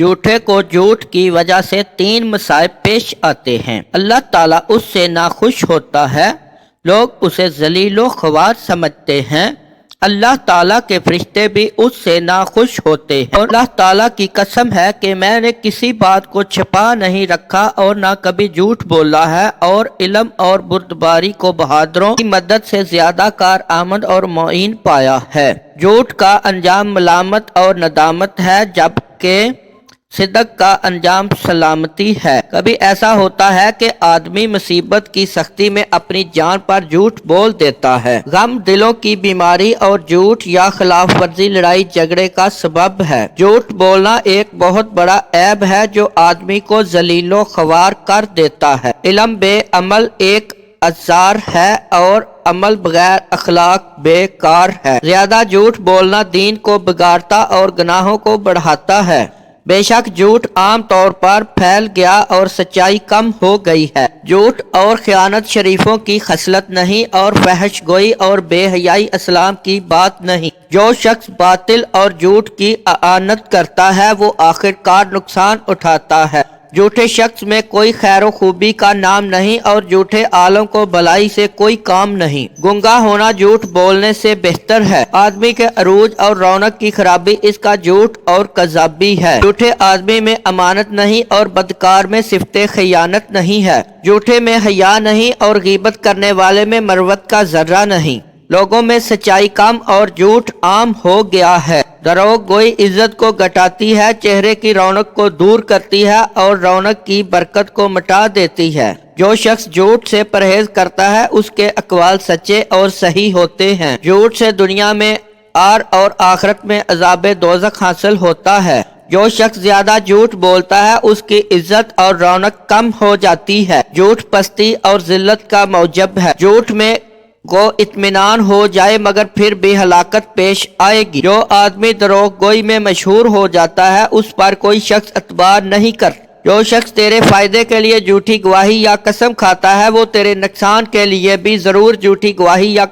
جھوٹے کو جھوٹ کی وجہ سے 3 مصائب پیش آتے ہیں۔ اللہ تعالیٰ اس سے ناخوش ہوتا ہے، لوگ اسے ذلیل و خوار سمجھتے ہیں، اللہ تعالیٰ کے فرشتے بھی اس سے ناخوش ہوتے ہیں، اور اللہ تعالیٰ کی قسم ہے کہ میں نے کسی بات کو چھپا نہیں رکھا اور نہ کبھی جھوٹ بولا ہے، اور علم اور بردباری کو بہادروں کی مدد سے زیادہ کارآمد اور معین پایا ہے۔ جھوٹ کا انجام ملامت اور ندامت ہے، جبکہ صدق کا انجام سلامتی ہے۔ کبھی ایسا ہوتا ہے کہ آدمی مصیبت کی سختی میں اپنی جان پر جھوٹ بول دیتا ہے۔ غم، دلوں کی بیماری اور جھوٹ یا خلاف ورزی لڑائی جھگڑے کا سبب ہے۔ جھوٹ بولنا ایک بہت بڑا عیب ہے جو آدمی کو ذلیل و خوار کر دیتا ہے۔ علم بے عمل ایک ازار ہے اور عمل بغیر اخلاق بیکار ہے۔ زیادہ جھوٹ بولنا دین کو بگاڑتا اور گناہوں کو بڑھاتا ہے۔ بے شک جھوٹ عام طور پر پھیل گیا اور سچائی کم ہو گئی ہے۔ جھوٹ اور خیانت شریفوں کی خصلت نہیں اور فحش گوئی اور بے حیائی اسلام کی بات نہیں۔ جو شخص باطل اور جھوٹ کی اعانت کرتا ہے وہ آخرکار نقصان اٹھاتا ہے۔ جھوٹے شخص میں کوئی خیر و خوبی کا نام نہیں اور جھوٹے عالم کو بھلائی سے کوئی کام نہیں۔ گنگا ہونا جھوٹ بولنے سے بہتر ہے۔ آدمی کے عروج اور رونق کی خرابی اس کا جھوٹ اور کذابی ہے۔ جھوٹے آدمی میں امانت نہیں اور بدکار میں صفت خیانت نہیں ہے۔ جھوٹے میں حیا نہیں اور غیبت کرنے والے میں مروت کا ذرہ نہیں۔ لوگوں میں سچائی کم اور جھوٹ عام ہو گیا ہے۔ دروغ گوئی عزت کو گھٹاتی ہے، چہرے کی رونق کو دور کرتی ہے اور رونق کی برکت کو مٹا دیتی ہے۔ جو شخص جھوٹ سے پرہیز کرتا ہے اس کے اقوال سچے اور صحیح ہوتے ہیں۔ جھوٹ سے دنیا میں عار اور آخرت میں عذاب دوزخ حاصل ہوتا ہے۔ جو شخص زیادہ جھوٹ بولتا ہے اس کی عزت اور رونق کم ہو جاتی ہے۔ جھوٹ پستی اور ذلت کا موجب ہے۔ جھوٹ میں کو اطمینان ہو جائے مگر پھر بھی ہلاکت پیش آئے گی۔ جو آدمی دروغ گوئی میں مشہور ہو جاتا ہے اس پر کوئی شخص اعتبار نہیں کرتا۔ جو شخص تیرے فائدے کے لیے جھوٹی گواہی یا قسم کھاتا ہے وہ تیرے نقصان کے لیے بھی ضرور جھوٹی گواہی یا